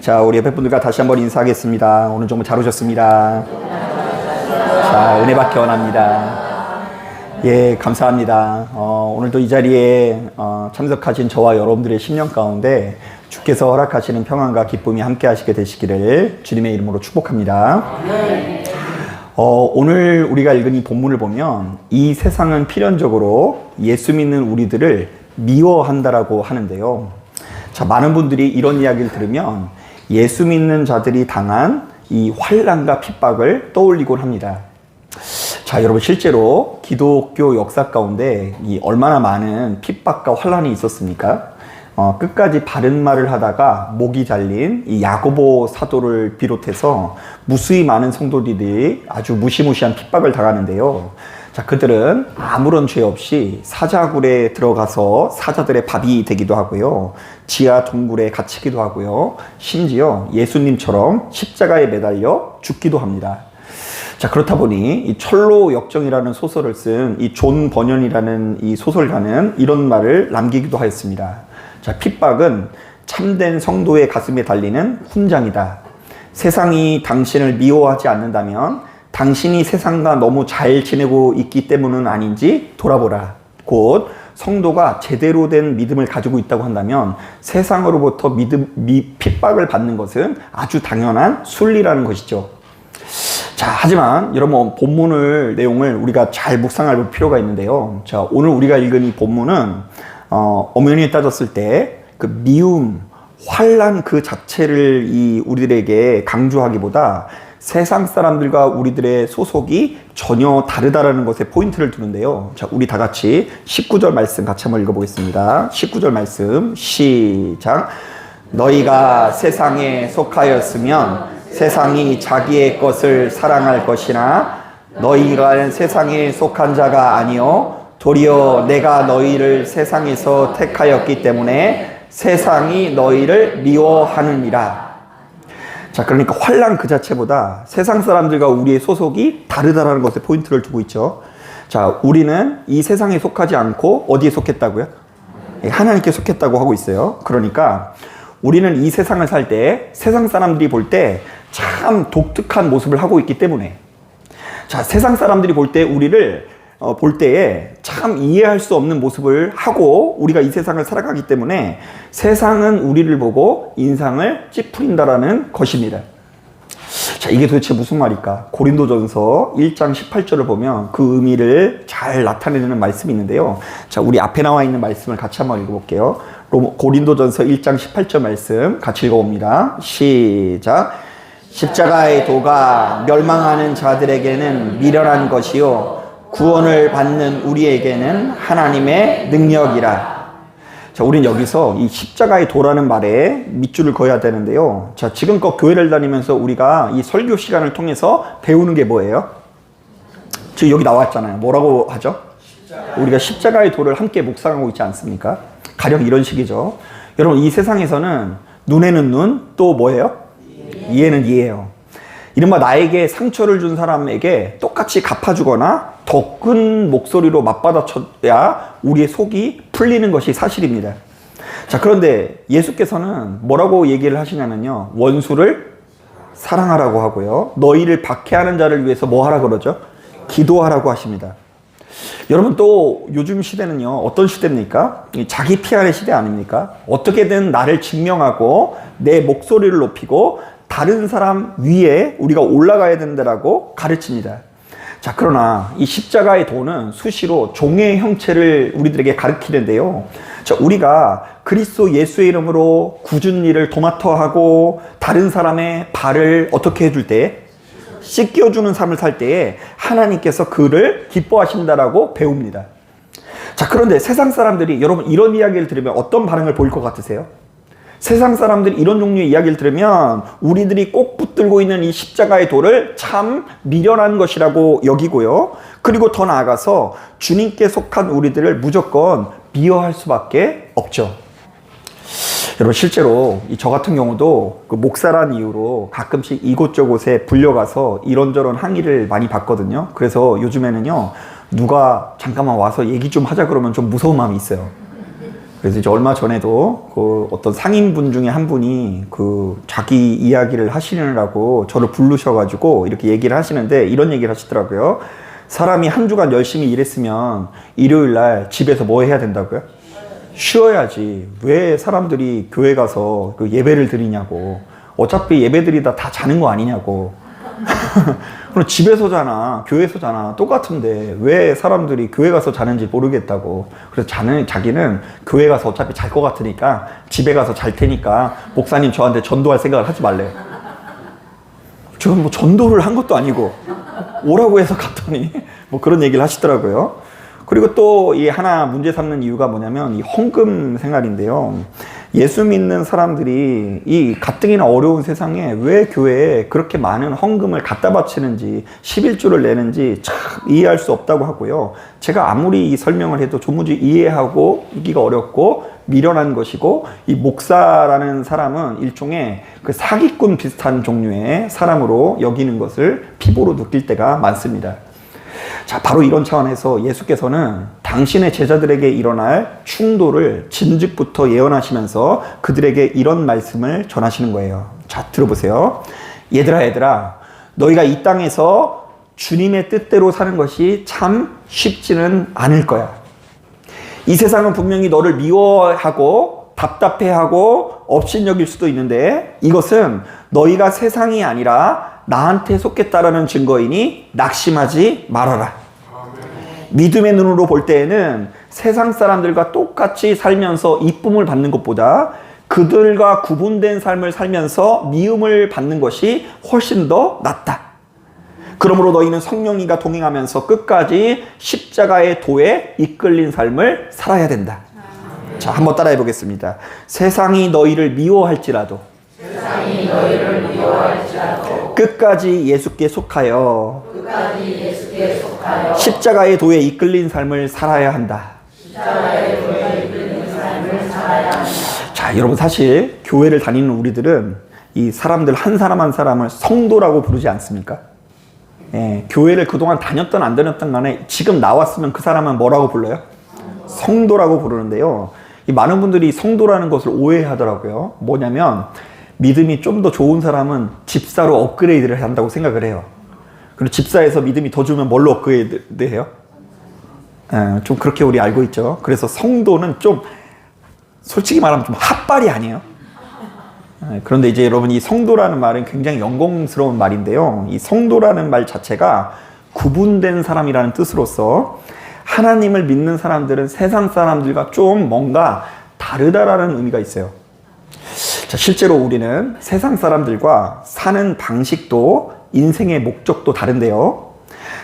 자, 우리 옆에 분들과 다시 한번 인사하겠습니다. 오늘 정말 잘 오셨습니다. 자, 은혜받기 원합니다. 예, 감사합니다. 오늘도 이 자리에 참석하신 저와 여러분들의 심령 가운데 주께서 허락하시는 평안과 기쁨이 함께 하시게 되시기를 주님의 이름으로 축복합니다. 오늘 우리가 읽은 이 본문을 보면 이 세상은 필연적으로 예수 믿는 우리들을 미워한다라고 하는데요. 자, 많은 분들이 이런 이야기를 들으면 예수 믿는 자들이 당한 이 환난과 핍박을 떠올리곤 합니다. 자, 여러분, 실제로 기독교 역사 가운데 이 얼마나 많은 핍박과 환난이 있었습니까? 끝까지 바른 말을 하다가 목이 잘린 이 야고보 사도를 비롯해서 무수히 많은 성도들이 아주 무시무시한 핍박을 당하는데요. 자, 그들은 아무런 죄 없이 사자굴에 들어가서 사자들의 밥이 되기도 하고요. 지하 동굴에 갇히기도 하고요. 심지어 예수님처럼 십자가에 매달려 죽기도 합니다. 자, 그렇다 보니 이 철로 역정이라는 소설을 쓴 이 존 버년이라는 이 소설가는 이런 말을 남기기도 하였습니다. 자, 핍박은 참된 성도의 가슴에 달리는 훈장이다. 세상이 당신을 미워하지 않는다면 당신이 세상과 너무 잘 지내고 있기 때문은 아닌지 돌아보라. 곧 성도가 제대로 된 믿음을 가지고 있다고 한다면 세상으로부터 핍박을 받는 것은 아주 당연한 순리라는 것이죠. 자, 하지만 여러분, 본문을 내용을 우리가 잘 묵상할 필요가 있는데요. 자, 오늘 우리가 읽은 이 본문은 엄연히 따졌을 때 그 미움, 환난 그 자체를 우리들에게 강조하기보다 세상 사람들과 우리들의 소속이 전혀 다르다라는 것에 포인트를 두는데요. 자, 우리 다 같이 19절 말씀 같이 한번 읽어보겠습니다. 19절 말씀 시작. 너희가 세상에 속하였으면 세상이 자기의 것을 사랑할 것이나 너희가 세상에 속한 자가 아니요 도리어 내가 너희를 세상에서 택하였기 때문에 세상이 너희를 미워하느니라. 자, 그러니까 환난 그 자체보다 세상 사람들과 우리의 소속이 다르다라는 것에 포인트를 두고 있죠. 자, 우리는 이 세상에 속하지 않고 어디에 속했다고요? 하나님께 속했다고 하고 있어요. 그러니까 우리는 이 세상을 살 때 세상 사람들이 볼 때 참 독특한 모습을 하고 있기 때문에, 자, 세상 사람들이 볼 때 우리를 볼 때에 참 이해할 수 없는 모습을 하고 우리가 이 세상을 살아가기 때문에 세상은 우리를 보고 인상을 찌푸린다라는 것입니다. 자, 이게 도대체 무슨 말일까? 고린도전서 1장 18절을 보면 그 의미를 잘 나타내는 말씀이 있는데요. 자, 우리 앞에 나와 있는 말씀을 같이 한번 읽어볼게요. 고린도전서 1장 18절 말씀 같이 읽어봅니다. 시작. 십자가의 도가 멸망하는 자들에게는 미련한 것이요 구원을 받는 우리에게는 하나님의 능력이라. 자, 우린 여기서 이 십자가의 도라는 말에 밑줄을 그어야 되는데요. 자, 지금껏 교회를 다니면서 우리가 이 설교 시간을 통해서 배우는 게 뭐예요? 지금 여기 나왔잖아요. 뭐라고 하죠? 우리가 십자가의 도를 함께 묵상하고 있지 않습니까? 가령 이런 식이죠. 여러분, 이 세상에서는 눈에는 눈, 또 뭐예요? 이해는 이해예요. 이른바 나에게 상처를 준 사람에게 똑같이 갚아주거나 더 큰 목소리로 맞받아쳐야 우리의 속이 풀리는 것이 사실입니다. 자, 그런데 예수께서는 뭐라고 얘기를 하시냐면요. 원수를 사랑하라고 하고요. 너희를 박해하는 자를 위해서 뭐 하라 그러죠? 기도하라고 하십니다. 여러분, 또 요즘 시대는요, 어떤 시대입니까? 자기 PR의 시대 아닙니까? 어떻게든 나를 증명하고 내 목소리를 높이고 다른 사람 위에 우리가 올라가야 된다라고 가르칩니다. 자, 그러나 이 십자가의 도는 수시로 종의 형체를 우리들에게 가르치는데요. 자, 우리가 그리스도 예수의 이름으로 굳은 일을 도맡아하고 다른 사람의 발을 어떻게 해줄 때? 씻겨주는 삶을 살 때에 하나님께서 그를 기뻐하신다라고 배웁니다. 자, 그런데 세상 사람들이 여러분 이런 이야기를 들으면 어떤 반응을 보일 것 같으세요? 세상 사람들이 이런 종류의 이야기를 들으면 우리들이 꼭 붙들고 있는 이 십자가의 도를 참 미련한 것이라고 여기고요. 그리고 더 나아가서 주님께 속한 우리들을 무조건 미워할 수밖에 없죠. 여러분, 실제로 저 같은 경우도 그 목사란 이유로 가끔씩 이곳저곳에 불려가서 이런저런 항의를 많이 받거든요. 그래서 요즘에는요, 누가 잠깐만 와서 얘기 좀 하자 그러면 좀 무서운 마음이 있어요. 그래서 이제 얼마 전에도 그 어떤 상인분 중에 한 분이 그 자기 이야기를 하시느라고 저를 부르셔가지고 이렇게 얘기를 하시는데 이런 얘기를 하시더라고요. 사람이 한 주간 열심히 일했으면 일요일 날 집에서 뭐 해야 된다고요? 쉬어야지. 왜 사람들이 교회 가서 그 예배를 드리냐고. 어차피 예배드리다 다 자는 거 아니냐고. 그럼 집에서 자나 교회에서 자나 똑같은데 왜 사람들이 교회 가서 자는지 모르겠다고. 그래서 자기는 교회 가서 어차피 잘 것 같으니까 집에 가서 잘 테니까 목사님 저한테 전도할 생각을 하지 말래요. 지금 뭐 전도를 한 것도 아니고 오라고 해서 갔더니 뭐 그런 얘기를 하시더라고요. 그리고 또 이 하나 문제 삼는 이유가 뭐냐면 이 헌금 생활인데요. 예수 믿는 사람들이 이 가뜩이나 어려운 세상에 왜 교회에 그렇게 많은 헌금을 갖다 바치는지 11조를 내는지 참 이해할 수 없다고 하고요. 제가 아무리 이 설명을 해도 도무지 이해하기가 어렵고 미련한 것이고, 이 목사라는 사람은 일종의 그 사기꾼 비슷한 종류의 사람으로 여기는 것을 피부로 느낄 때가 많습니다. 자, 바로 이런 차원에서 예수께서는 당신의 제자들에게 일어날 충돌을 진즉부터 예언하시면서 그들에게 이런 말씀을 전하시는 거예요. 자, 들어보세요. 얘들아, 너희가 이 땅에서 주님의 뜻대로 사는 것이 참 쉽지는 않을 거야. 이 세상은 분명히 너를 미워하고 답답해하고 업신여길 수도 있는데 이것은 너희가 세상이 아니라 나한테 속했다라는 증거이니 낙심하지 말아라. 믿음의 눈으로 볼 때에는 세상 사람들과 똑같이 살면서 이쁨을 받는 것보다 그들과 구분된 삶을 살면서 미움을 받는 것이 훨씬 더 낫다. 그러므로 너희는 성령님과 동행하면서 끝까지 십자가의 도에 이끌린 삶을 살아야 된다. 자, 한번 따라해 보겠습니다. 세상이 너희를 미워할지라도 끝까지 예수께 속하여 십자가의 도에 이끌린 삶을 살아야 한다. 자, 여러분, 사실 교회를 다니는 우리들은 이 사람들 한 사람 한 사람을 성도라고 부르지 않습니까? 예, 교회를 그동안 다녔던 안 다녔던 간에 지금 나왔으면 그 사람은 뭐라고 불러요? 성도라고 부르는데요. 이 많은 분들이 성도라는 것을 오해하더라고요. 뭐냐면 믿음이 좀 더 좋은 사람은 집사로 업그레이드를 한다고 생각을 해요. 그리고 집사에서 믿음이 더 좋으면 뭘로 업그레이드 해요? 좀 그렇게 우리 알고 있죠. 그래서 성도는 좀 솔직히 말하면 좀 핫발이 아니에요. 그런데 이제 여러분, 이 성도라는 말은 굉장히 영광스러운 말인데요. 이 성도라는 말 자체가 구분된 사람이라는 뜻으로서 하나님을 믿는 사람들은 세상 사람들과 좀 뭔가 다르다라는 의미가 있어요. 자, 실제로 우리는 세상 사람들과 사는 방식도 인생의 목적도 다른데요.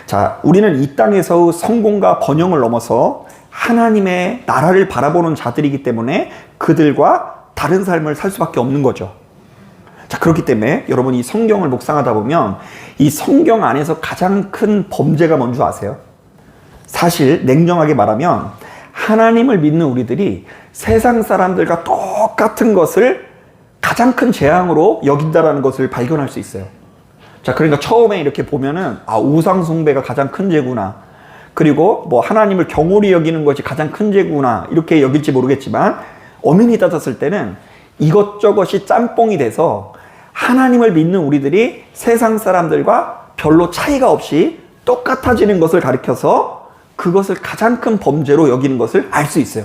자, 우리는 이 땅에서의 성공과 번영을 넘어서 하나님의 나라를 바라보는 자들이기 때문에 그들과 다른 삶을 살 수밖에 없는 거죠. 자, 그렇기 때문에 여러분, 이 성경을 묵상하다 보면 이 성경 안에서 가장 큰 범죄가 뭔지 아세요? 사실 냉정하게 말하면 하나님을 믿는 우리들이 세상 사람들과 똑같은 것을 가장 큰 재앙으로 여긴다라는 것을 발견할 수 있어요. 자, 그러니까 처음에 이렇게 보면은 우상 숭배가 가장 큰 죄구나, 그리고 뭐 하나님을 경홀히 여기는 것이 가장 큰 죄구나, 이렇게 여길지 모르겠지만 엄연히 따졌을 때는 이것저것이 짬뽕이 돼서 하나님을 믿는 우리들이 세상 사람들과 별로 차이가 없이 똑같아지는 것을 가리켜서 그것을 가장 큰 범죄로 여기는 것을 알 수 있어요.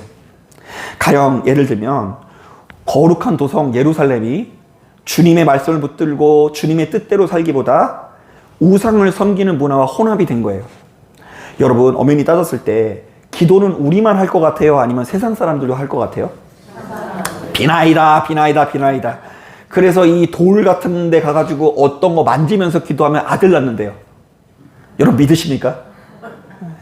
가령 예를 들면 거룩한 도성 예루살렘이 주님의 말씀을 붙들고 주님의 뜻대로 살기보다 우상을 섬기는 문화와 혼합이 된 거예요. 여러분, 엄연히 따졌을 때 기도는 우리만 할 것 같아요? 아니면 세상 사람들도 할 것 같아요? 비나이다. 그래서 이 돌 같은 데 가가지고 어떤 거 만지면서 기도하면 아들 낳는데요. 여러분 믿으십니까?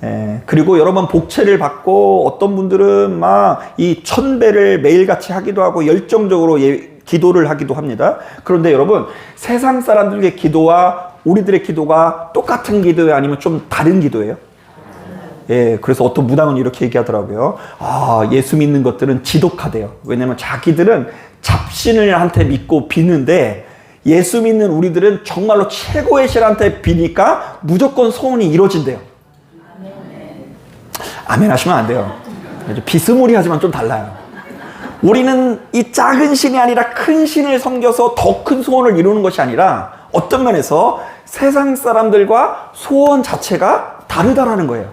예, 그리고 여러분 복채를 받고 어떤 분들은 막 이 1000배를 매일같이 하기도 하고 열정적으로 기도를 하기도 합니다. 그런데 여러분, 세상 사람들의 기도와 우리들의 기도가 똑같은 기도예요? 아니면 좀 다른 기도예요? 예, 그래서 어떤 무당은 이렇게 얘기하더라고요. 예수 믿는 것들은 지독하대요. 왜냐면 자기들은 잡신을 한테 믿고 비는데 예수 믿는 우리들은 정말로 최고의 신한테 비니까 무조건 소원이 이루어진대요. 아멘 하시면 안 돼요. 비스무리하지만 좀 달라요. 우리는 이 작은 신이 아니라 큰 신을 섬겨서 더 큰 소원을 이루는 것이 아니라 어떤 면에서 세상 사람들과 소원 자체가 다르다라는 거예요.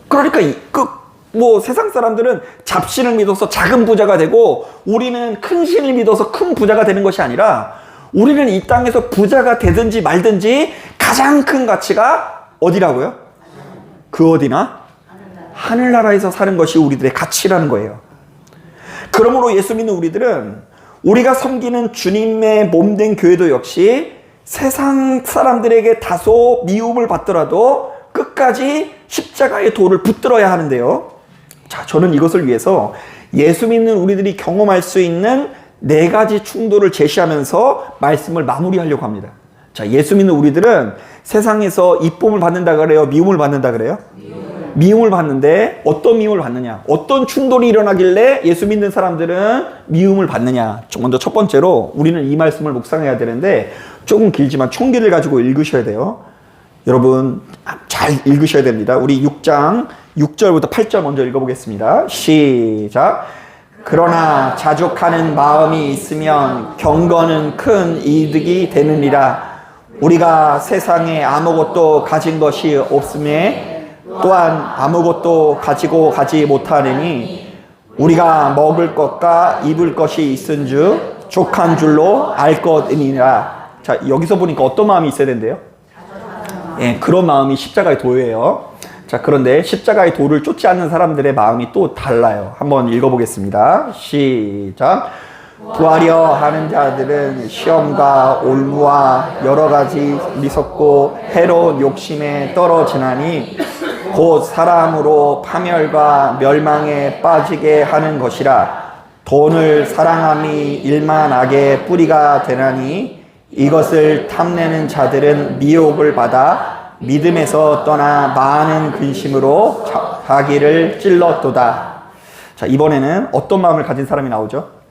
그러니까 세상 사람들은 잡신을 믿어서 작은 부자가 되고 우리는 큰 신을 믿어서 큰 부자가 되는 것이 아니라 우리는 이 땅에서 부자가 되든지 말든지 가장 큰 가치가 어디라고요? 그 어디나? 하늘나라에서 사는 것이 우리들의 가치라는 거예요. 그러므로 예수 믿는 우리들은 우리가 섬기는 주님의 몸된 교회도 역시 세상 사람들에게 다소 미움을 받더라도 끝까지 십자가의 도를 붙들어야 하는데요. 자, 저는 이것을 위해서 예수 믿는 우리들이 경험할 수 있는 4가지 충돌을 제시하면서 말씀을 마무리하려고 합니다. 자, 예수 믿는 우리들은 세상에서 이쁨을 받는다 그래요? 미움을 받는다 그래요? 미움을 받는데 어떤 미움을 받느냐? 어떤 충돌이 일어나길래 예수 믿는 사람들은 미움을 받느냐? 먼저 첫 번째로 우리는 이 말씀을 묵상해야 되는데 조금 길지만 총기를 가지고 읽으셔야 돼요. 여러분 잘 읽으셔야 됩니다. 우리 6장 6절부터 8절 먼저 읽어보겠습니다. 시작. 그러나 자족하는 마음이 있으면 경건은 큰 이득이 되느니라. 우리가 세상에 아무것도 가진 것이 없음에 또한 아무것도 가지고 가지 못하느니 우리가 먹을 것과 입을 것이 있은즉 족한 줄로 알 것이니라. 자, 여기서 보니까 어떤 마음이 있어야 된대요? 예, 그런 마음이 십자가의 도예요. 자, 그런데 십자가의 도를 쫓지 않는 사람들의 마음이 또 달라요. 한번 읽어보겠습니다. 시작. 구하려 하는 자들은 시험과 올무와 여러 가지 미섭고 해로운 욕심에 떨어지나니 곧 사람으로 파멸과 멸망에 빠지게 하는 것이라. 돈을 사랑함이 일만 악의 뿌리가 되나니 이것을 탐내는 자들은 미혹을 받아 믿음에서 떠나 많은 근심으로 자기를 찔렀도다. 자, 이번에는 어떤 마음을 가진 사람이 나오죠?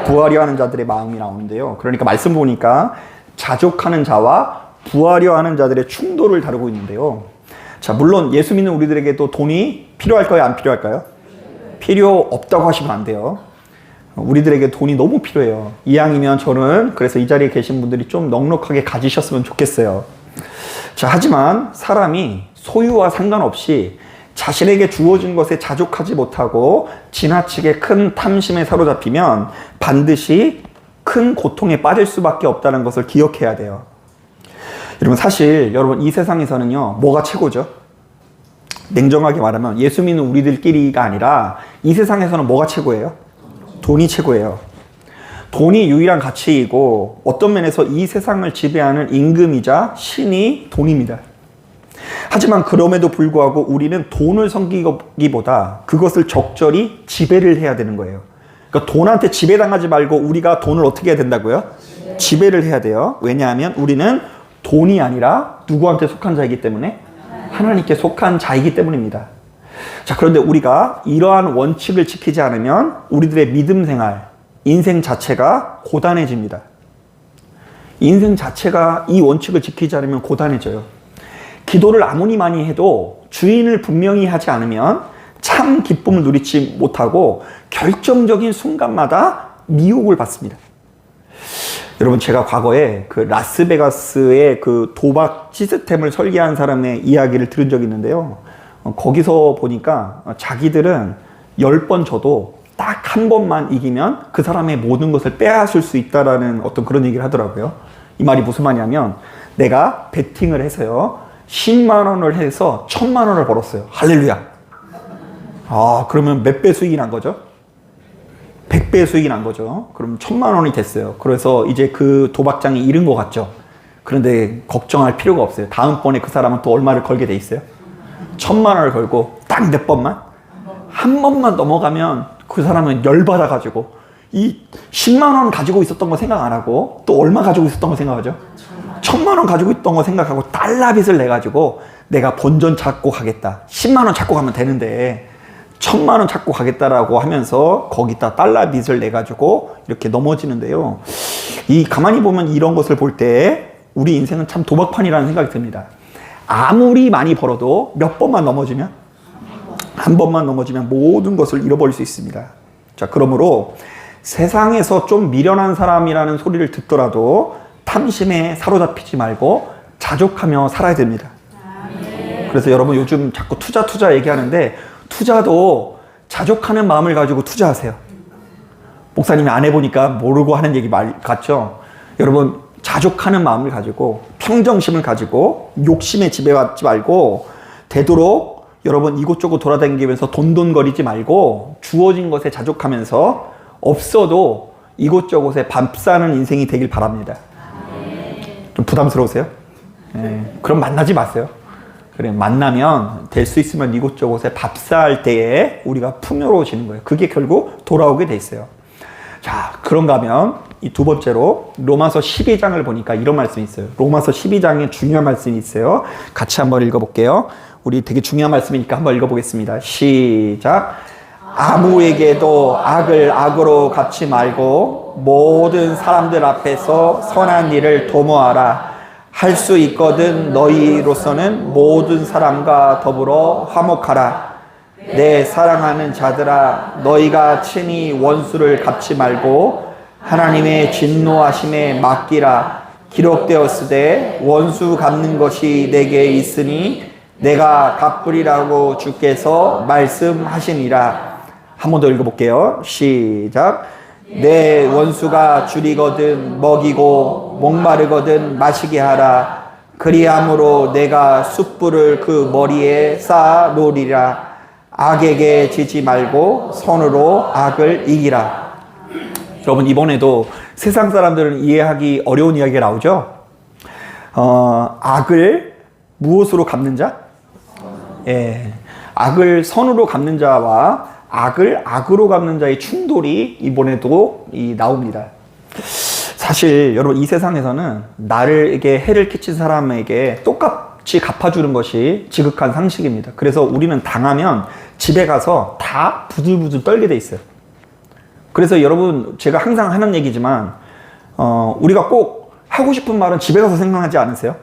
부하려 하는 자들의 마음이 나오는데요. 그러니까 말씀 보니까 자족하는 자와 부하려 하는 자들의 충돌을 다루고 있는데요. 자, 물론 예수 믿는 우리들에게도 돈이 필요할까요? 안 필요할까요? 필요 없다고 하시면 안 돼요. 우리들에게 돈이 너무 필요해요. 이왕이면 저는 그래서 이 자리에 계신 분들이 좀 넉넉하게 가지셨으면 좋겠어요. 자, 하지만 사람이 소유와 상관없이 자신에게 주어진 것에 자족하지 못하고 지나치게 큰 탐심에 사로잡히면 반드시 큰 고통에 빠질 수밖에 없다는 것을 기억해야 돼요. 여러분, 사실 여러분 이 세상에서는요, 뭐가 최고죠? 냉정하게 말하면 예수 믿는 우리들끼리가 아니라 이 세상에서는 뭐가 최고예요? 돈이 최고예요. 돈이 유일한 가치이고 어떤 면에서 이 세상을 지배하는 임금이자 신이 돈입니다. 하지만 그럼에도 불구하고 우리는 돈을 섬기기보다 그것을 적절히 지배를 해야 되는 거예요. 그러니까 돈한테 지배당하지 말고 우리가 돈을 어떻게 해야 된다고요? 지배를 해야 돼요. 왜냐하면 우리는 돈이 아니라 누구한테 속한 자이기 때문에 하나님께 속한 자이기 때문입니다. 자, 그런데 우리가 이러한 원칙을 지키지 않으면 우리들의 믿음 생활, 인생 자체가 고단해집니다. 인생 자체가 이 원칙을 지키지 않으면 고단해져요. 기도를 아무리 많이 해도 주인을 분명히 하지 않으면 참 기쁨을 누리지 못하고 결정적인 순간마다 미혹을 받습니다. 여러분, 제가 과거에 그 라스베가스의 그 도박 시스템을 설계한 사람의 이야기를 들은 적이 있는데요. 거기서 보니까 자기들은 10번 져도 딱 한 번만 이기면 그 사람의 모든 것을 빼앗을 수 있다라는 어떤 그런 얘기를 하더라고요. 이 말이 무슨 말이냐면 내가 베팅을 해서요, 10만 원을 해서 1000만 원을 벌었어요. 할렐루야. 아, 그러면 몇 배 수익이 난 거죠? 100배 수익이 난 거죠. 그럼 1000만 원이 됐어요. 그래서 이제 그 도박장이 잃은 것 같죠. 그런데 걱정할 필요가 없어요. 다음번에 그 사람은 또 얼마를 걸게 돼 있어요? 1000만 원을 걸고 딱 몇 번만? 한 번만 넘어가면 그 사람은 열받아가지고 이 10만 원 가지고 있었던 거 생각 안 하고 또 얼마 가지고 있었던 거 생각하죠? 1000만 원 가지고 있던 거 생각하고 달러 빚을 내가지고 내가 본전 찾고 가겠다. 10만 원 찾고 가면 되는데 1000만 원 찾고 가겠다라고 하면서 거기다 달러 빚을 내가지고 이렇게 넘어지는데요. 가만히 보면 이런 것을 볼 때 우리 인생은 참 도박판이라는 생각이 듭니다. 아무리 많이 벌어도 몇 번만 넘어지면, 한 번만 넘어지면 모든 것을 잃어버릴 수 있습니다. 자, 그러므로 세상에서 좀 미련한 사람이라는 소리를 듣더라도 탐심에 사로잡히지 말고 자족하며 살아야 됩니다. 그래서 여러분 요즘 자꾸 투자 얘기하는데 투자도 자족하는 마음을 가지고 투자하세요. 목사님이 안 해보니까 모르고 하는 얘기 같죠? 여러분 자족하는 마음을 가지고 평정심을 가지고 욕심에 지배받지 말고 되도록 여러분 이곳저곳 돌아다니면서 돈돈거리지 말고 주어진 것에 자족하면서 없어도 이곳저곳에 밥 사는 인생이 되길 바랍니다. 좀 부담스러우세요? 네, 그럼 만나지 마세요. 그래, 만나면 될 수 있으면 이곳저곳에 밥 살 때에 우리가 풍요로워지는 거예요. 그게 결국 돌아오게 돼 있어요. 자, 그런가 하면 이 두 번째로 로마서 12장을 보니까 이런 말씀이 있어요. 로마서 12장에 중요한 말씀이 있어요. 같이 한번 읽어볼게요. 우리 되게 중요한 말씀이니까 한번 읽어보겠습니다. 시작. 아무에게도 악을 악으로 갚지 말고 모든 사람들 앞에서 선한 일을 도모하라. 할 수 있거든 너희로서는 모든 사람과 더불어 화목하라. 내 사랑하는 자들아, 너희가 친히 원수를 갚지 말고 하나님의 진노하심에 맡기라. 기록되었으되 원수 갚는 것이 내게 있으니 내가 갚으리라고 주께서 말씀하시니라. 한 번 더 읽어볼게요. 시작. 내 원수가 줄이거든 먹이고 목마르거든 마시게 하라. 그리함으로 내가 숯불을 그 머리에 쌓아 놓으리라. 악에게 지지 말고 선으로 악을 이기라. 여러분 이번에도 세상 사람들은 이해하기 어려운 이야기가 나오죠. 악을 무엇으로 갚는 자? 예, 악을 선으로 갚는 자와 악을 악으로 갚는 자의 충돌이 이번에도 나옵니다. 사실 여러분 이 세상에서는 나에게 해를 끼친 사람에게 똑같이 갚아주는 것이 지극한 상식입니다. 그래서 우리는 당하면 집에 가서 다 부들부들 떨게 돼 있어요. 그래서 여러분 제가 항상 하는 얘기지만 우리가 꼭 하고 싶은 말은 집에 가서 생각하지 않으세요?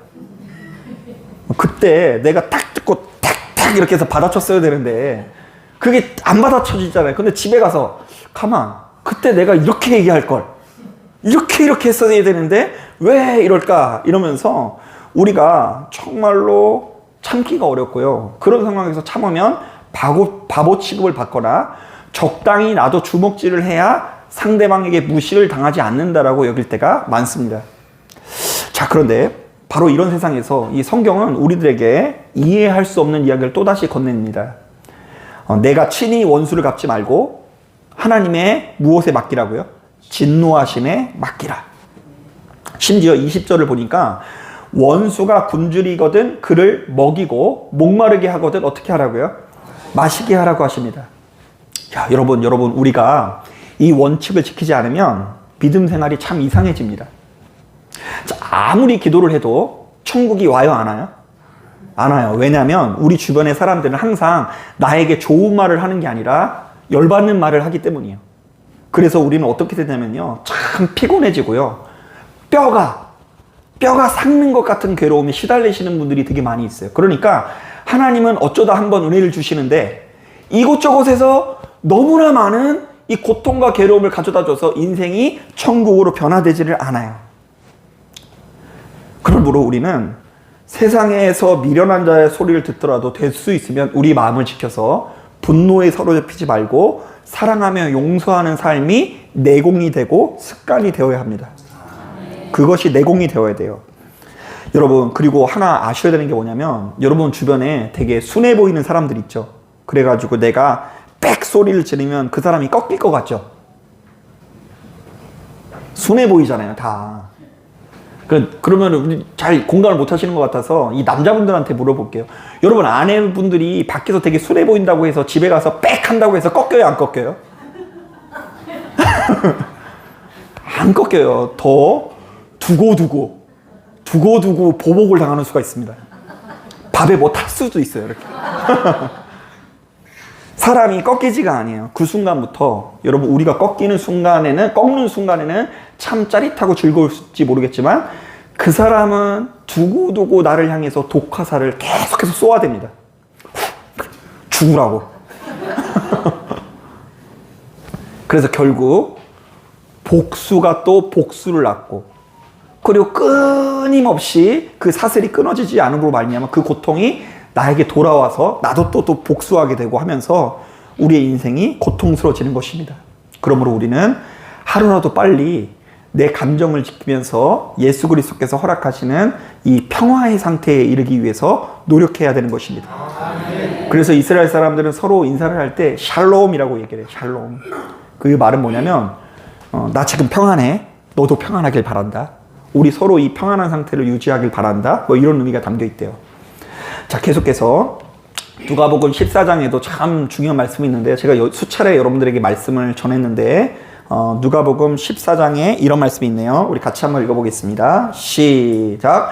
그때 내가 딱 듣고 탁탁 이렇게 해서 받아쳤어야 되는데 그게 안 받아쳐지잖아요. 근데 집에 가서 가만 그때 내가 이렇게 얘기할 걸 이렇게 했어야 되는데 왜 이럴까 이러면서 우리가 정말로 참기가 어렵고요. 그런 상황에서 참으면 바보 취급을 받거나 적당히 나도 주먹질을 해야 상대방에게 무시를 당하지 않는다라고 여길 때가 많습니다. 자, 그런데 바로 이런 세상에서 이 성경은 우리들에게 이해할 수 없는 이야기를 또다시 건넵니다. 내가 친히 원수를 갚지 말고 하나님의 무엇에 맡기라고요? 진노하심에 맡기라. 심지어 20절을 보니까 원수가 굶주리거든 그를 먹이고 목마르게 하거든 어떻게 하라고요? 마시게 하라고 하십니다. 야, 여러분 우리가 이 원칙을 지키지 않으면 믿음 생활이 참 이상해집니다. 자, 아무리 기도를 해도 천국이 와요 안 와요? 안 와요. 왜냐하면 우리 주변의 사람들은 항상 나에게 좋은 말을 하는 게 아니라 열받는 말을 하기 때문이에요. 그래서 우리는 어떻게 되냐면요, 참 피곤해지고요, 뼈가 삭는 것 같은 괴로움에 시달리시는 분들이 되게 많이 있어요. 그러니까 하나님은 어쩌다 한번 은혜를 주시는데 이곳저곳에서 너무나 많은 이 고통과 괴로움을 가져다 줘서 인생이 천국으로 변화되지를 않아요. 그러므로 우리는 세상에서 미련한 자의 소리를 듣더라도 될 수 있으면 우리 마음을 지켜서 분노에 사로잡히지 말고 사랑하며 용서하는 삶이 내공이 되고 습관이 되어야 합니다. 그것이 내공이 되어야 돼요. 여러분, 그리고 하나 아셔야 되는 게 뭐냐면, 여러분 주변에 되게 순해 보이는 사람들 있죠. 그래가지고 내가 빽 소리를 지르면 그 사람이 꺾일 것 같죠. 순해 보이잖아요, 다. 그러면 우리 잘 공감을 못 하시는 것 같아서 이 남자분들한테 물어볼게요. 여러분, 아내분들이 밖에서 되게 순해 보인다고 해서 집에 가서 빽 한다고 해서 꺾여요, 안 꺾여요? 안 꺾여요. 더 두고두고 보복을 당하는 수가 있습니다. 밥에 뭐 탈 수도 있어요, 이렇게. 사람이 꺾이지가 아니에요. 그 순간부터 여러분, 우리가 꺾는 순간에는 참 짜릿하고 즐거울지 모르겠지만 그 사람은 두고두고 나를 향해서 독화살을 계속해서 쏘아댑니다. 죽으라고. 그래서 결국 복수가 또 복수를 낳고, 그리고 끊임없이 그 사슬이 끊어지지 않음으로 말미암아 그 고통이 나에게 돌아와서 나도 또 복수하게 되고 하면서 우리의 인생이 고통스러워지는 것입니다. 그러므로 우리는 하루라도 빨리 내 감정을 지키면서 예수 그리스도께서 허락하시는 이 평화의 상태에 이르기 위해서 노력해야 되는 것입니다. 그래서 이스라엘 사람들은 서로 인사를 할 때 샬롬이라고 얘기를 해요. 샬롬. 그 말은 뭐냐면 나 지금 평안해. 너도 평안하길 바란다. 우리 서로 이 평안한 상태를 유지하길 바란다. 뭐 이런 의미가 담겨 있대요. 자, 계속해서 누가복음 14장에도 참 중요한 말씀이 있는데, 제가 수차례 여러분들에게 말씀을 전했는데 누가복음 14장에 이런 말씀이 있네요. 우리 같이 한번 읽어보겠습니다. 시작.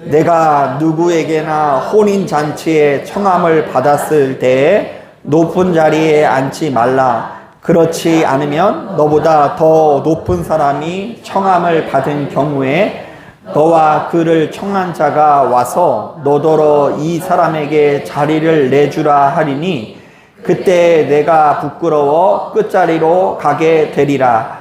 내가 누구에게나 혼인잔치에 청함을 받았을 때 높은 자리에 앉지 말라. 그렇지 않으면 너보다 더 높은 사람이 청함을 받은 경우에 너와 그를 청한 자가 와서 너더러 이 사람에게 자리를 내주라 하리니 그때 내가 부끄러워 끝자리로 가게 되리라.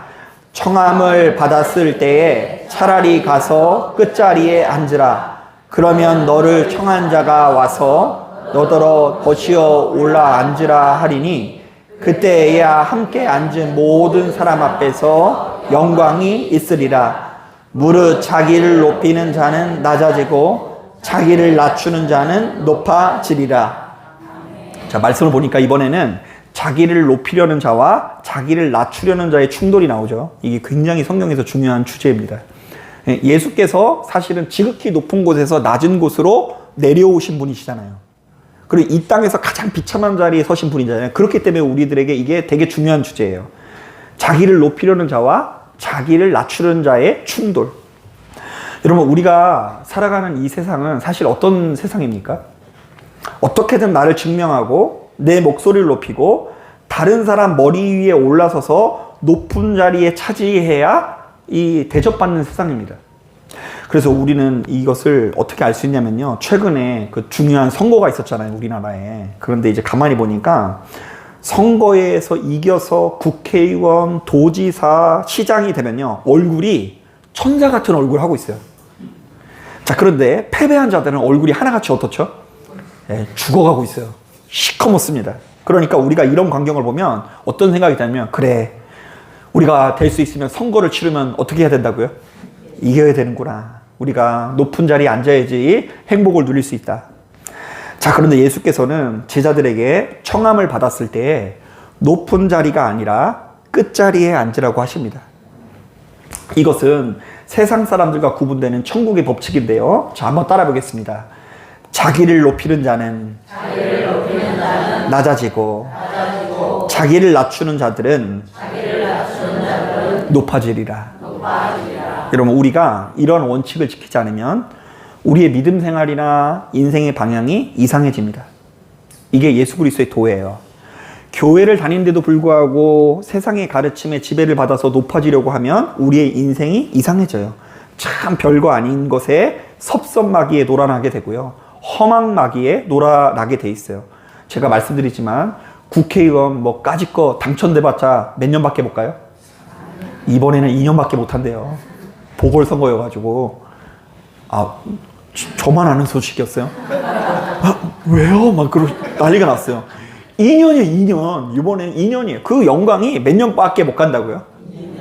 청함을 받았을 때에 차라리 가서 끝자리에 앉으라. 그러면 너를 청한 자가 와서 너더러 거시어 올라 앉으라 하리니 그때에야 함께 앉은 모든 사람 앞에서 영광이 있으리라. 무릇 자기를 높이는 자는 낮아지고 자기를 낮추는 자는 높아지리라. 자, 말씀을 보니까 이번에는 자기를 높이려는 자와 자기를 낮추려는 자의 충돌이 나오죠. 이게 굉장히 성경에서 중요한 주제입니다. 예수께서 사실은 지극히 높은 곳에서 낮은 곳으로 내려오신 분이시잖아요. 그리고 이 땅에서 가장 비참한 자리에 서신 분이잖아요. 그렇기 때문에 우리들에게 이게 되게 중요한 주제예요. 자기를 높이려는 자와 자기를 낮추려는 자의 충돌. 여러분, 우리가 살아가는 이 세상은 사실 어떤 세상입니까? 어떻게든 나를 증명하고 내 목소리를 높이고 다른 사람 머리 위에 올라서서 높은 자리에 차지해야 이 대접받는 세상입니다. 그래서 우리는 이것을 어떻게 알 수 있냐면요. 최근에 그 중요한 선거가 있었잖아요, 우리나라에. 그런데 이제 가만히 보니까 선거에서 이겨서 국회의원, 도지사, 시장이 되면요, 얼굴이 천사 같은 얼굴을 하고 있어요. 자, 그런데 패배한 자들은 얼굴이 하나같이 어떻죠? 네, 죽어가고 있어요. 시커멓습니다. 그러니까 우리가 이런 광경을 보면 어떤 생각이 드냐면, 그래, 우리가 될 수 있으면 선거를 치르면 어떻게 해야 된다고요? 이겨야 되는구나. 우리가 높은 자리에 앉아야지 행복을 누릴 수 있다. 자, 그런데 예수께서는 제자들에게 청함을 받았을 때 높은 자리가 아니라 끝자리에 앉으라고 하십니다. 이것은 세상 사람들과 구분되는 천국의 법칙인데요. 자, 한번 따라 보겠습니다. 자기를 높이는 자는 낮아지고 자기를 낮추는 자들은 높아지리라. 여러분, 우리가 이런 원칙을 지키지 않으면 우리의 믿음 생활이나 인생의 방향이 이상해집니다. 이게 예수 그리스도의 도예요. 교회를 다니는데도 불구하고 세상의 가르침에 지배를 받아서 높아지려고 하면 우리의 인생이 이상해져요. 참 별거 아닌 것에 섭섭마귀에 놀아나게 되고요. 허망마귀에 놀아나게 돼 있어요. 제가 말씀드리지만 국회의원 뭐 까짓거 당첨돼봤자 몇 년밖에 못 가요? 이번에는 2년밖에 못 한대요. 보궐선거여가지고. 아, 저만 아는 소식이었어요? 아, 왜요? 막 난리가 났어요. 2년이에요, 2년. 이번엔 2년이에요. 그 영광이 몇 년밖에 못 간다고요?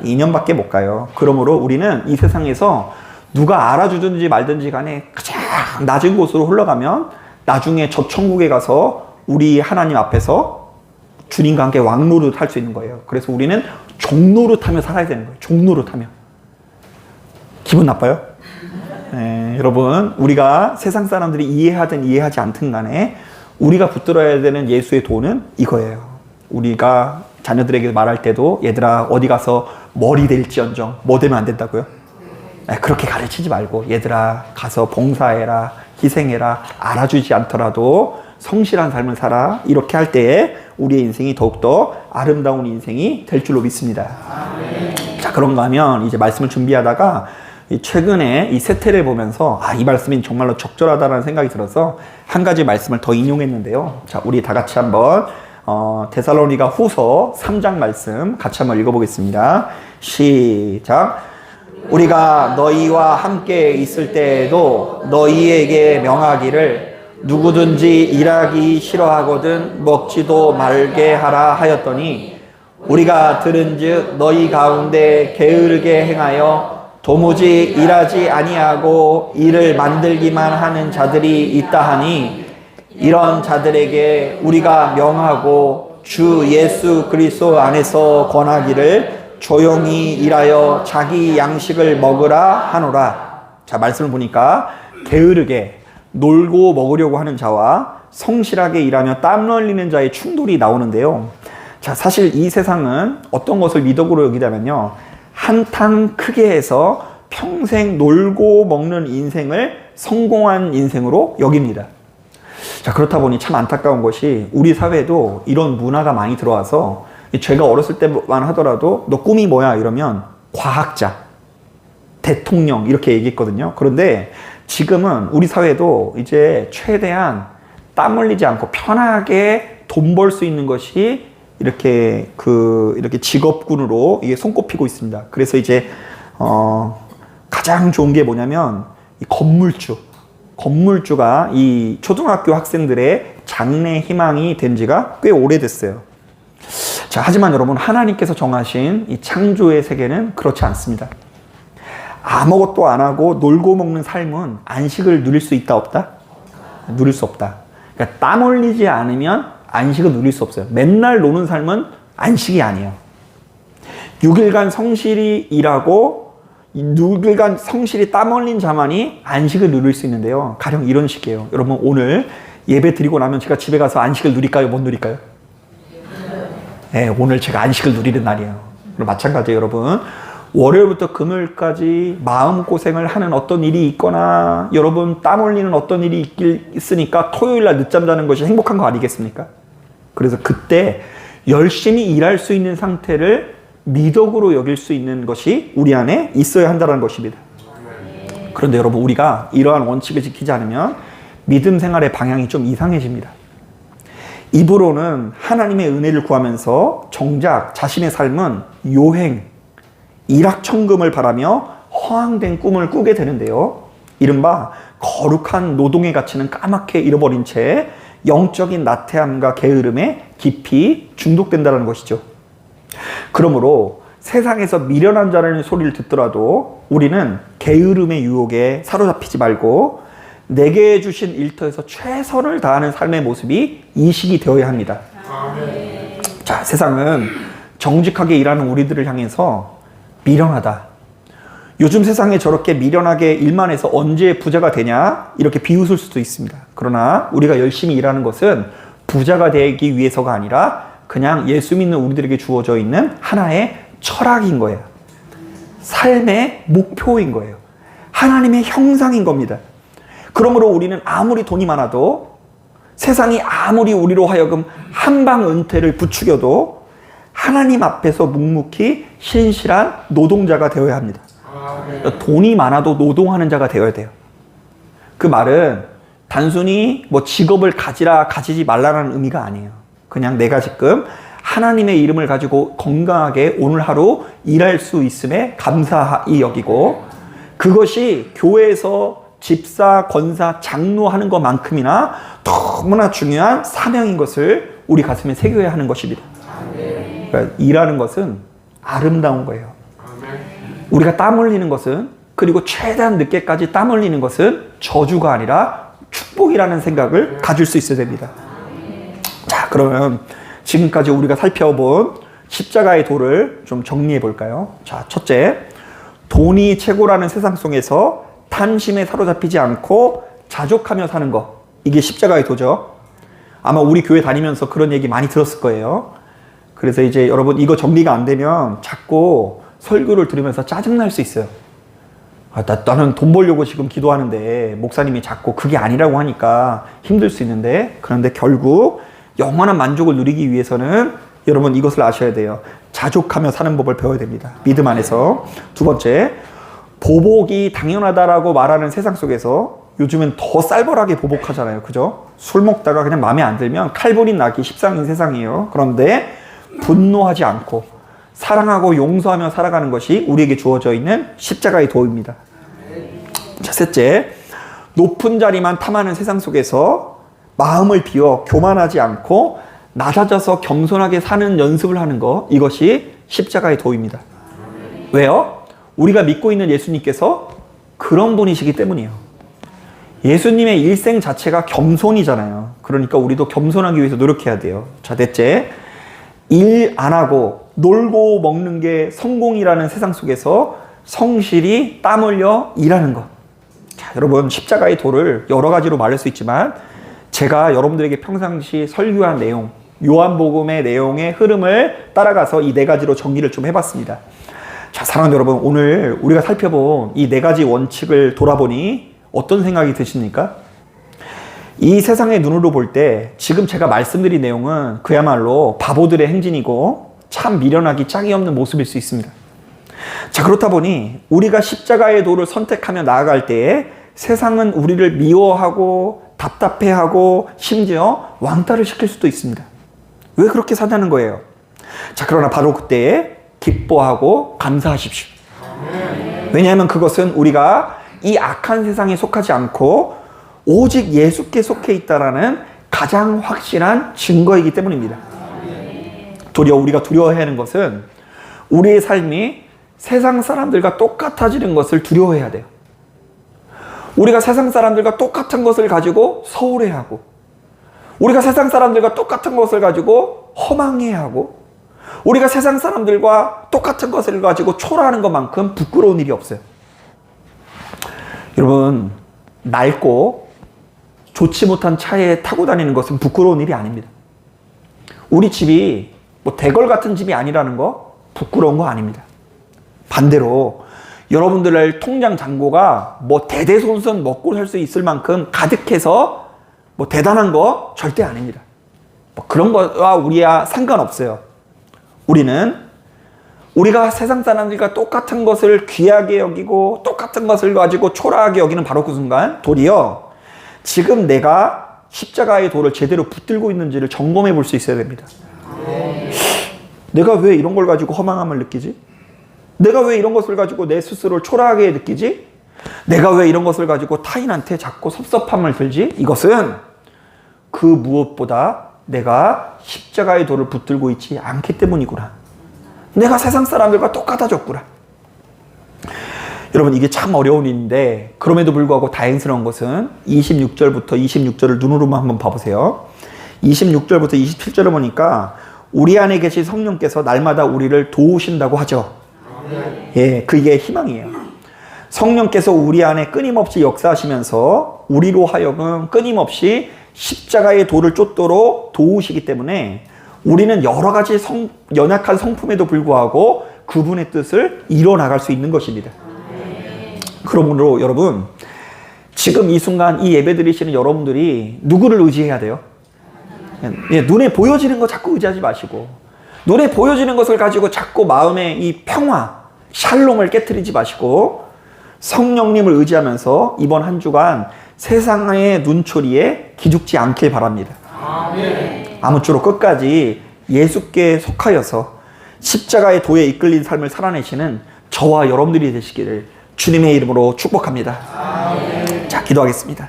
2년밖에 못 가요. 그러므로 우리는 이 세상에서 누가 알아주든지 말든지 간에 가장 낮은 곳으로 흘러가면 나중에 저 천국에 가서 우리 하나님 앞에서 주님과 함께 왕노릇 할 수 있는 거예요. 그래서 우리는 종노릇하며 살아야 되는 거예요. 종노릇하며. 기분 나빠요? 네, 여러분, 우리가 세상 사람들이 이해하든 이해하지 않든 간에 우리가 붙들어야 되는 예수의 도는 이거예요. 우리가 자녀들에게 말할 때도 얘들아 어디 가서 머리 될지언정 뭐 되면 안 된다고요? 네, 그렇게 가르치지 말고 얘들아 가서 봉사해라, 희생해라, 알아주지 않더라도 성실한 삶을 살아. 이렇게 할 때에 우리의 인생이 더욱더 아름다운 인생이 될 줄로 믿습니다. 자, 그런가 하면 이제 말씀을 준비하다가 최근에 이 세태를 보면서 이 말씀이 정말로 적절하다는 생각이 들어서 한 가지 말씀을 더 인용했는데요. 자, 우리 다 같이 한번 데살로니가 후서 3장 말씀 같이 한번 읽어보겠습니다. 시작. 우리가 너희와 함께 있을 때에도 너희에게 명하기를 누구든지 일하기 싫어하거든 먹지도 말게 하라 하였더니 우리가 들은즉 너희 가운데 게으르게 행하여 도무지 일하지 아니하고 일을 만들기만 하는 자들이 있다 하니 이런 자들에게 우리가 명하고 주 예수 그리스도 안에서 권하기를 조용히 일하여 자기 양식을 먹으라 하노라. 자, 말씀을 보니까 게으르게 놀고 먹으려고 하는 자와 성실하게 일하며 땀 흘리는 자의 충돌이 나오는데요. 자, 사실 이 세상은 어떤 것을 미덕으로 여기냐면요, 한탕 크게 해서 평생 놀고 먹는 인생을 성공한 인생으로 여깁니다. 자, 그렇다 보니 참 안타까운 것이 우리 사회에도 이런 문화가 많이 들어와서 제가 어렸을 때만 하더라도 너 꿈이 뭐야 이러면 과학자, 대통령 이렇게 얘기했거든요. 그런데 지금은 우리 사회도 이제 최대한 땀 흘리지 않고 편하게 돈 벌 수 있는 것이 이렇게 직업군으로 이게 손꼽히고 있습니다. 그래서 이제 가장 좋은 게 뭐냐면 이 건물주가 이 초등학교 학생들의 장래 희망이 된 지가 꽤 오래됐어요. 자, 하지만 여러분, 하나님께서 정하신 이 창조의 세계는 그렇지 않습니다. 아무것도 안 하고 놀고 먹는 삶은 안식을 누릴 수 있다 없다? 누릴 수 없다. 그러니까 땀 흘리지 않으면 안식을 누릴 수 없어요. 맨날 노는 삶은 안식이 아니에요. 6일간 성실히 일하고 6일간 성실히 땀 흘린 자만이 안식을 누릴 수 있는데요. 가령 이런 식이에요. 여러분, 오늘 예배 드리고 나면 제가 집에 가서 안식을 누릴까요? 못 누릴까요? 네, 오늘 제가 안식을 누리는 날이에요. 마찬가지예요, 여러분. 월요일부터 금요일까지 마음고생을 하는 어떤 일이 있거나 여러분 땀 흘리는 어떤 일이 있으니까 토요일날 늦잠 자는 것이 행복한 거 아니겠습니까? 그래서 그때 열심히 일할 수 있는 상태를 미덕으로 여길 수 있는 것이 우리 안에 있어야 한다는 것입니다. 그런데 여러분, 우리가 이러한 원칙을 지키지 않으면 믿음 생활의 방향이 좀 이상해집니다. 입으로는 하나님의 은혜를 구하면서 정작 자신의 삶은 요행, 일확천금을 바라며 허황된 꿈을 꾸게 되는데요. 이른바 거룩한 노동의 가치는 까맣게 잃어버린 채 영적인 나태함과 게으름에 깊이 중독된다는 것이죠. 그러므로 세상에서 미련한 자라는 소리를 듣더라도 우리는 게으름의 유혹에 사로잡히지 말고 내게 주신 일터에서 최선을 다하는 삶의 모습이 이식이 되어야 합니다. 자, 세상은 정직하게 일하는 우리들을 향해서 미련하다, 요즘 세상에 저렇게 미련하게 일만 해서 언제 부자가 되냐 이렇게 비웃을 수도 있습니다. 그러나 우리가 열심히 일하는 것은 부자가 되기 위해서가 아니라 그냥 예수 믿는 우리들에게 주어져 있는 하나의 철학인 거예요. 삶의 목표인 거예요. 하나님의 형상인 겁니다. 그러므로 우리는 아무리 돈이 많아도, 세상이 아무리 우리로 하여금 한방 은퇴를 부추겨도 하나님 앞에서 묵묵히 신실한 노동자가 되어야 합니다. 돈이 많아도 노동하는 자가 되어야 돼요. 그 말은 단순히 뭐 직업을 가지라 가지지 말라는 의미가 아니에요. 그냥 내가 지금 하나님의 이름을 가지고 건강하게 오늘 하루 일할 수 있음에 감사히 여기고, 그것이 교회에서 집사, 권사, 장로 하는 것만큼이나 너무나 중요한 사명인 것을 우리 가슴에 새겨야 하는 것입니다. 그러니까 일하는 것은 아름다운 거예요. 우리가 땀 흘리는 것은, 그리고 최대한 늦게까지 땀 흘리는 것은 저주가 아니라 축복이라는 생각을 가질 수 있어야 됩니다. 자, 그러면 지금까지 우리가 살펴본 십자가의 도를 좀 정리해 볼까요? 자, 첫째, 돈이 최고라는 세상 속에서 탐심에 사로잡히지 않고 자족하며 사는 것, 이게 십자가의 도죠. 아마 우리 교회 다니면서 그런 얘기 많이 들었을 거예요. 그래서 이제 여러분, 이거 정리가 안 되면 자꾸 설교를 들으면서 짜증날 수 있어요. 나는 돈 벌려고 지금 기도하는데 목사님이 자꾸 그게 아니라고 하니까 힘들 수 있는데, 그런데 결국 영원한 만족을 누리기 위해서는 여러분 이것을 아셔야 돼요. 자족하며 사는 법을 배워야 됩니다. 믿음 안에서. 두 번째, 보복이 당연하다라고 말하는 세상 속에서 요즘은 더 쌀벌하게 보복하잖아요. 그죠? 술 먹다가 그냥 마음에 안 들면 칼부림 나기 십상인 세상이에요. 그런데 분노하지 않고 사랑하고 용서하며 살아가는 것이 우리에게 주어져 있는 십자가의 도입니다. 자, 셋째, 높은 자리만 탐하는 세상 속에서 마음을 비워 교만하지 않고 낮아져서 겸손하게 사는 연습을 하는 것, 이것이 십자가의 도입니다. 왜요? 우리가 믿고 있는 예수님께서 그런 분이시기 때문이에요. 예수님의 일생 자체가 겸손이잖아요. 그러니까 우리도 겸손하기 위해서 노력해야 돼요. 자, 넷째, 일 안 하고 놀고 먹는 게 성공이라는 세상 속에서 성실히 땀 흘려 일하는 것. 자, 여러분, 십자가의 도를 여러 가지로 말할 수 있지만 제가 여러분들에게 평상시 설교한 내용, 요한복음의 내용의 흐름을 따라가서 이 네 가지로 정리를 좀 해봤습니다. 자, 사랑하는 여러분, 오늘 우리가 살펴본 이 네 가지 원칙을 돌아보니 어떤 생각이 드십니까? 이 세상의 눈으로 볼 때 지금 제가 말씀드린 내용은 그야말로 바보들의 행진이고 참 미련하기 짝이 없는 모습일 수 있습니다. 자, 그렇다 보니 우리가 십자가의 도를 선택하며 나아갈 때에 세상은 우리를 미워하고 답답해하고 심지어 왕따를 시킬 수도 있습니다. 왜 그렇게 사냐는 거예요. 자, 그러나 바로 그때에 기뻐하고 감사하십시오. 왜냐하면 그것은 우리가 이 악한 세상에 속하지 않고 오직 예수께 속해 있다라는 가장 확실한 증거이기 때문입니다. 도리어 우리가 두려워해야 하는 것은 우리의 삶이 세상 사람들과 똑같아지는 것을 두려워해야 돼요. 우리가 세상 사람들과 똑같은 것을 가지고 서울해하고, 우리가 세상 사람들과 똑같은 것을 가지고 허망해하고, 우리가 세상 사람들과 똑같은 것을 가지고 초라하는 것만큼 부끄러운 일이 없어요. 여러분, 낡고 좋지 못한 차에 타고 다니는 것은 부끄러운 일이 아닙니다. 우리 집이 뭐 대걸 같은 집이 아니라는 거 부끄러운 거 아닙니다. 반대로 여러분들의 통장 잔고가 뭐 대대손손 먹고 살 수 있을 만큼 가득해서 뭐 대단한 거 절대 아닙니다. 뭐 그런 거와 우리야 상관없어요. 우리가 세상 사람들과 똑같은 것을 귀하게 여기고 똑같은 것을 가지고 초라하게 여기는 바로 그 순간 도리어 지금 내가 십자가의 도를 제대로 붙들고 있는지를 점검해 볼 수 있어야 됩니다. 내가 왜 이런 걸 가지고 허망함을 느끼지? 내가 왜 이런 것을 가지고 내 스스로를 초라하게 느끼지? 내가 왜 이런 것을 가지고 타인한테 자꾸 섭섭함을 들지? 이것은 그 무엇보다 내가 십자가의 도를 붙들고 있지 않기 때문이구나. 내가 세상 사람들과 똑같아졌구나. 여러분, 이게 참 어려운 일인데 그럼에도 불구하고 다행스러운 것은 26절부터 26절을 눈으로만 한번 봐보세요. 26절부터 27절을 보니까 우리 안에 계신 성령께서 날마다 우리를 도우신다고 하죠. 예, 그게 희망이에요. 성령께서 우리 안에 끊임없이 역사하시면서 우리로 하여금 끊임없이 십자가의 도를 쫓도록 도우시기 때문에 우리는 여러 가지 연약한 성품에도 불구하고 그분의 뜻을 이뤄나갈 수 있는 것입니다. 그러므로 여러분, 지금 이 순간 이 예배 드리시는 여러분들이 누구를 의지해야 돼요? 눈에 보여지는 거 자꾸 의지하지 마시고, 눈에 보여지는 것을 가지고 자꾸 마음의 이 평화, 샬롬을 깨트리지 마시고 성령님을 의지하면서 이번 한 주간 세상의 눈초리에 기죽지 않길 바랍니다. 아무쪼록 끝까지 예수께 속하여서 십자가의 도에 이끌린 삶을 살아내시는 저와 여러분들이 되시기를 주님의 이름으로 축복합니다. 자, 기도하겠습니다.